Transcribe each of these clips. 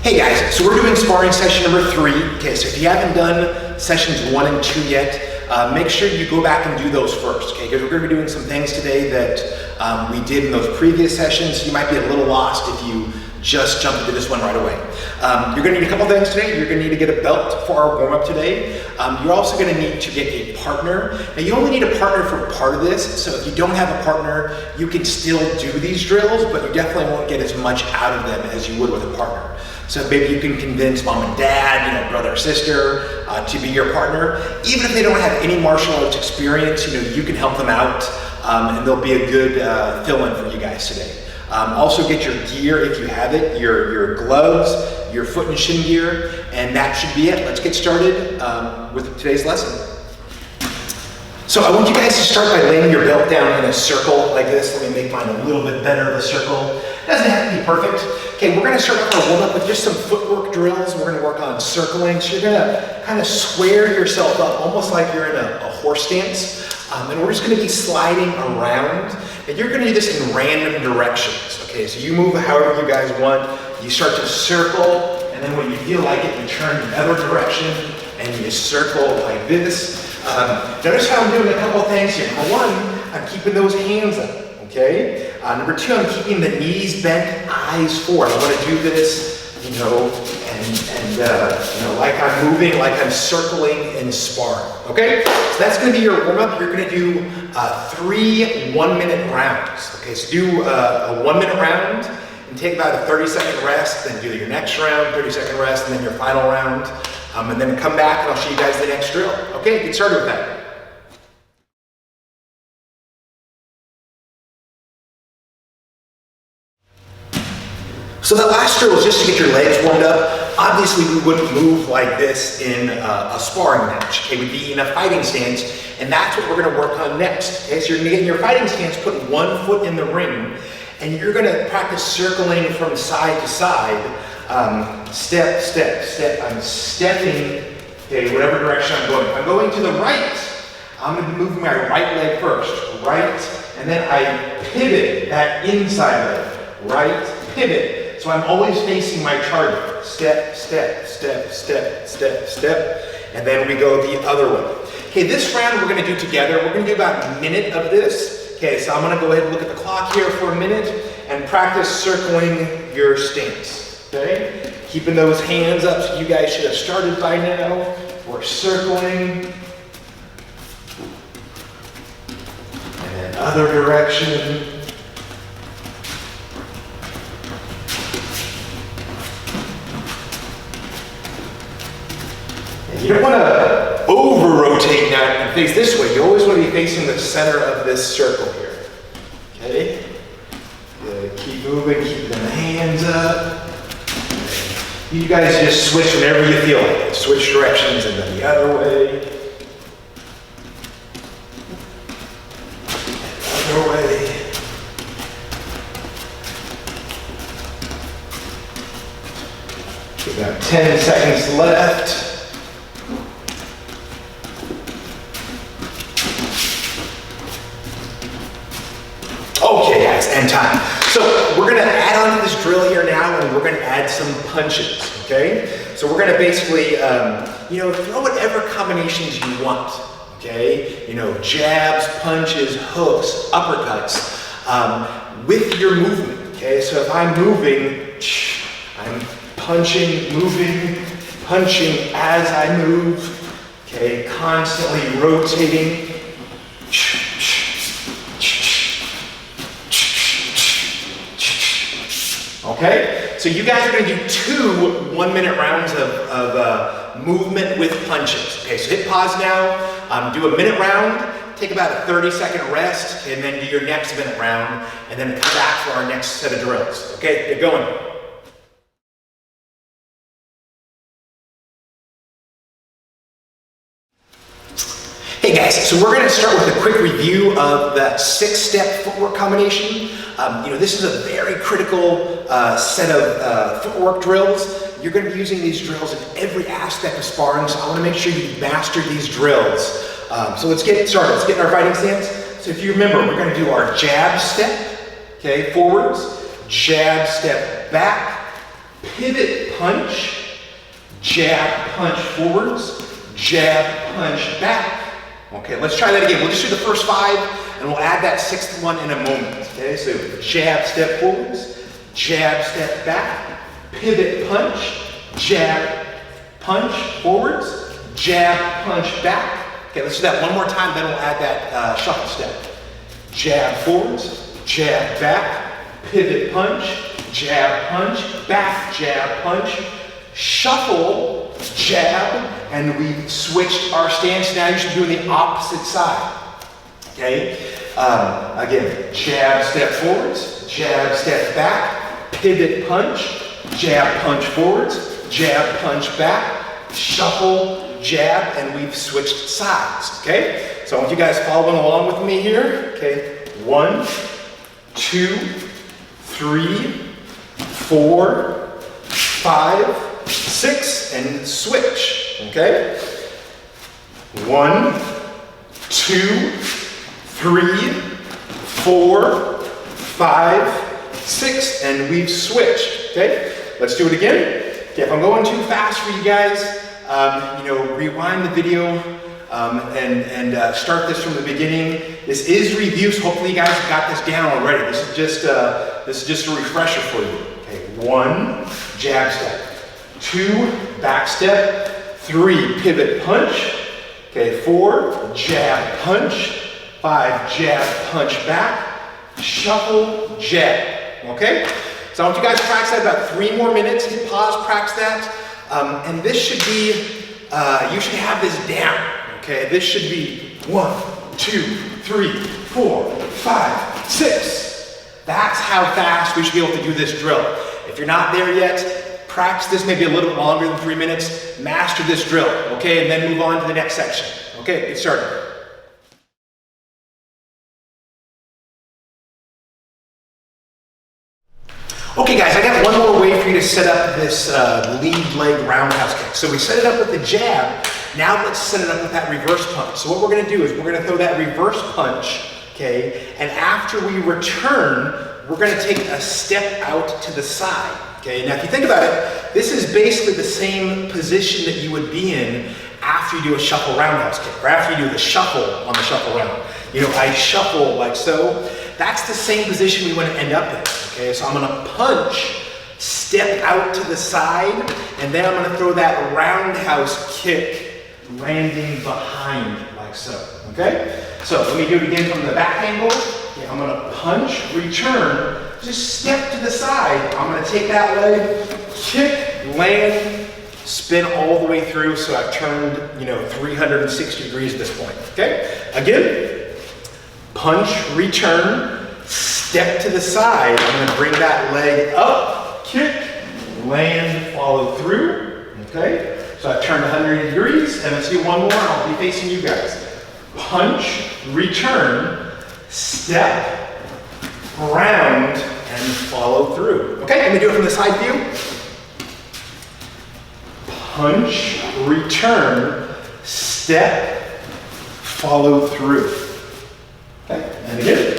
Hey guys, so we're doing sparring session number 3. Okay, so if you haven't done sessions 1 and 2 yet, make sure you go back and do those first, okay? Because we're going to be doing some things today that we did in those previous sessions. You might be a little lost if you just jump into this one right away. You're going to need a couple things today. You're going to need to get a belt for our warm-up today. You're also going to need to get a partner. Now you only need a partner for part of this, so if you don't have a partner, you can still do these drills, but you definitely won't get as much out of them as you would with a partner. So maybe you can convince mom and dad, brother or sister, to be your partner. Even if they don't have any martial arts experience, you can help them out, and they'll be a good fill-in for you guys today. Also get your gear if you have it, your gloves, your foot and shin gear, and that should be it. Let's get started with today's lesson. So I want you guys to start by laying your belt down in a circle like this. Let me make mine a little bit better of a circle. It doesn't have to be perfect. Okay, we're gonna start off our warm-up with just some footwork drills. We're gonna work on circling. So you're gonna kind of square yourself up, almost like you're in a horse stance. And we're just gonna be sliding around. And you're gonna do this in random directions. Okay, so you move however you guys want. You start to circle, and then when you feel like it, you turn the other direction, and you circle like this. Notice how I'm doing a couple of things here. Number 1, I'm keeping those hands up, okay? Number 2, I'm keeping the knees bent, eyes forward. I want to do this, like I'm moving, like I'm circling and sparring, okay? So that's going to be your warm-up. You're going to do 3 1-minute rounds, okay? So do a 1-minute round and take about a 30-second rest, then do your next round, 30-second rest, and then your final round. And then come back and I'll show you guys the next drill. Okay, get started with that. So that last drill is just to get your legs warmed up. Obviously, we wouldn't move like this in a sparring match. Okay, we'd be in a fighting stance, and that's what we're gonna work on next. Okay, so you're gonna get in your fighting stance, put 1 foot in the ring, and you're gonna practice circling from side to side. Step, step, step. I'm stepping, okay, whatever direction I'm going. If I'm going to the right, I'm going to be moving my right leg first. Right, and then I pivot that inside leg. Right, pivot. So I'm always facing my target. Step, step, step, step, step, step. And then we go the other way. Okay, this round we're going to do together. We're going to do about a minute of this. Okay, so I'm going to go ahead and look at the clock here for a minute and practice circling your stance. Okay, keeping those hands up, so you guys should have started by now. We're circling. And then other direction. And you don't want to over-rotate now and face this way. You always want to be facing the center of this circle here. Okay? Keep moving, keep the hands up. You guys just switch whenever you feel like it. Switch directions and then the other way. Other way. We've got 10 seconds left. Okay guys, and time. So we're gonna add on to this drill here now, and we're gonna add some punches, okay? So we're gonna basically, throw whatever combinations you want, okay? Jabs, punches, hooks, uppercuts, with your movement, okay? So if I'm moving, I'm punching, moving, punching as I move, okay? Constantly rotating. Okay, so you guys are going to do 2 1-minute rounds of movement with punches. Okay, so hit pause now, do a minute round, take about a 30-second rest, and then do your next minute round, and then come back for our next set of drills. Okay, get going. Hey guys, so we're going to start with a quick review of that 6-step footwork combination. This is a very critical set of footwork drills. You're going to be using these drills in every aspect of sparring, so I want to make sure you master these drills. So let's get started. Let's get in our fighting stance. So if you remember, we're going to do our jab step, okay, forwards, jab step back, pivot punch, jab, punch forwards, jab, punch back. Okay, let's try that again. We'll just do the first 5 and we'll add that 6th one in a moment. Okay, so jab, step forwards, jab, step back, pivot, punch, jab, punch forwards, jab, punch back. Okay, let's do that one more time, then we'll add that shuffle step. Jab forwards, jab back, pivot punch, jab punch, back jab punch, shuffle, jab, and we switched our stance. Now you should be doing the opposite side. Okay, again, jab, step forwards, jab, step back, pivot punch, jab, punch forwards, jab, punch back, shuffle, jab, and we've switched sides. Okay, so I want you guys following along with me here. Okay, 1, 2, 3, 4, 5, 6, and switch. Okay, 1, 2, 3, 4, 5, 6, and we've switched. Okay, let's do it again. Okay, if I'm going too fast for you guys, rewind the video and start this from the beginning. This is review, so hopefully you guys have got this down already. This is just a refresher for you. Okay, 1, jab step, 2, back step, 3, pivot punch. Okay, 4, jab punch, 5, jab punch back, shuffle, jab. Okay, so I want you guys to practice that about 3 more minutes. Hit pause, practice that, and this should be, you should have this down. Okay, this should be 1, 2, 3, 4, 5, 6. That's how fast we should be able to do this drill. If you're not there yet, practice this maybe a little bit longer than 3 minutes. Master this drill, okay, and then move on to the next section. Okay, get started. Okay guys, I got one more way for you to set up this lead leg roundhouse kick. So we set it up with the jab. Now let's set it up with that reverse punch. So what we're going to do is we're going to throw that reverse punch, okay, and after we return, we're going to take a step out to the side, okay. Now if you think about it, this is basically the same position that you would be in after you do a shuffle roundhouse kick, or after you do the shuffle on the shuffle round. You know, I shuffle like so. That's the same position we want to end up in, okay. So I'm going to punch, step out to the side, and then I'm going to throw that roundhouse kick landing behind like so, okay? So let me do it again from the back angle. Okay, I'm gonna punch, return, just step to the side. I'm gonna take that leg, kick, land, spin all the way through, so I've turned, 360 degrees at this point, okay? Again, punch, return, step to the side. I'm gonna bring that leg up, kick, land, follow through, okay? So I've turned 180 degrees, and let's do one more, and I'll be facing you guys. Punch, return, step, round, and follow through. Okay, let me do it from the side view. Punch, return, step, follow through. Okay, and again.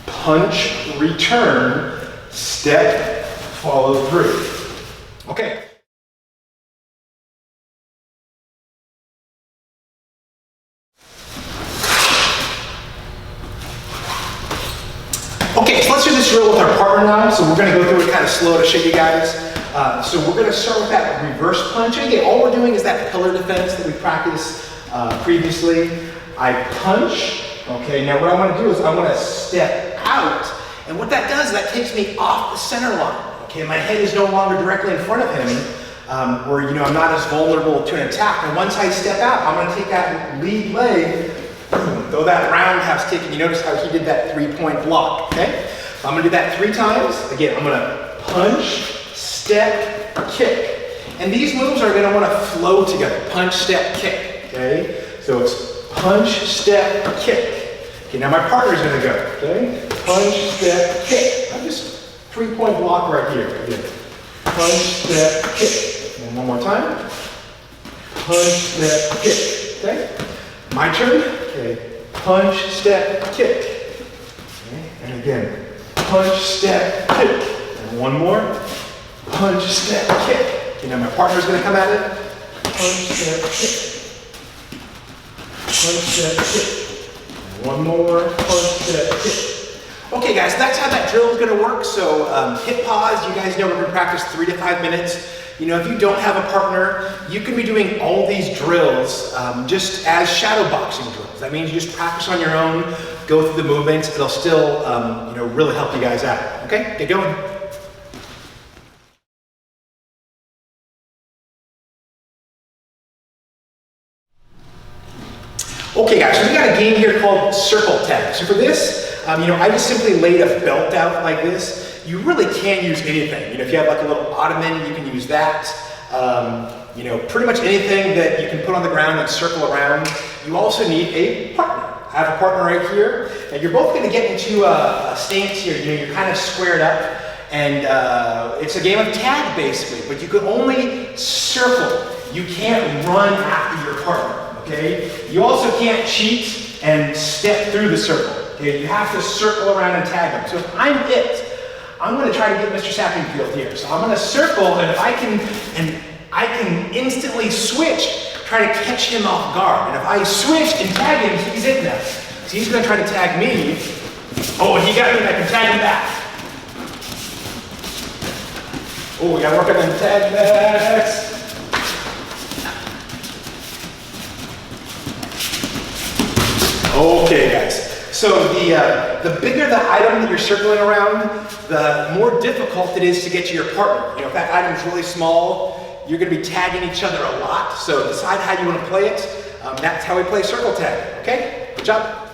Punch, return, step, follow through. Okay. Okay, so let's do this drill with our partner now. So we're going to go through it kind of slow to show you guys. So we're going to start with that reverse punch. And again, all we're doing is that pillar defense that we practiced previously. I punch. Okay, now what I want to do is I want to step out. And what that does is that takes me off the center line. Okay, my head is no longer directly in front of him, where I'm not as vulnerable to an attack. And once I step out, I'm going to take that lead leg, throw that roundhouse kick, and you notice how he did that 3-point block, okay? So I'm gonna do that 3 times. Again, I'm gonna punch, step, kick. And these moves are gonna wanna flow together. Punch, step, kick, okay? So it's punch, step, kick. Okay, now my partner's gonna go, okay? Punch, step, kick. I'm just 3-point block right here. Again. Punch, step, kick. And one more time. Punch, step, kick, okay? My turn. Okay. Punch, step, kick. Okay. And again, punch, step, kick. And one more. punch, step, kick. You know, my partner's gonna come at it. Punch, step, kick. Punch, step, kick. One more, punch, step, kick. Okay guys, that's how that drill is gonna work. So hit pause. You guys know we're gonna practice 3 to 5 minutes. You know, if you don't have a partner, you can be doing all these drills just as shadow boxing drills. That means you just practice on your own, go through the movements. It'll still, you know, really help you guys out. Okay, get going. Okay guys, so we got a game here called circle tag. So for this, you know, I just simply laid a belt out like this. You really can use anything. You know, if you have like a little ottoman, you can use that. You know, pretty much anything that you can put on the ground and circle around. You also need a partner. I have a partner right here, and you're both gonna get into a stance here. You know, you're kind of squared up, and it's a game of tag basically, but you can only circle. You can't run after your partner, okay? You also can't cheat and step through the circle, okay? You have to circle around and tag them. So if I'm it, I'm gonna try to get Mr. Sappingfield here. So I'm gonna circle, and if I can instantly switch, try to catch him off guard. And if I switch and tag him, he's it now. So he's gonna try to tag me. Oh, and he got me, and I can tag him back. Oh, we gotta work on them tag backs. Okay, guys. So the bigger the item that you're circling around, the more difficult it is to get to your partner. You know, if that item is really small, you're going to be tagging each other a lot. So decide how you want to play it. That's how we play circle tag. Okay? Good job.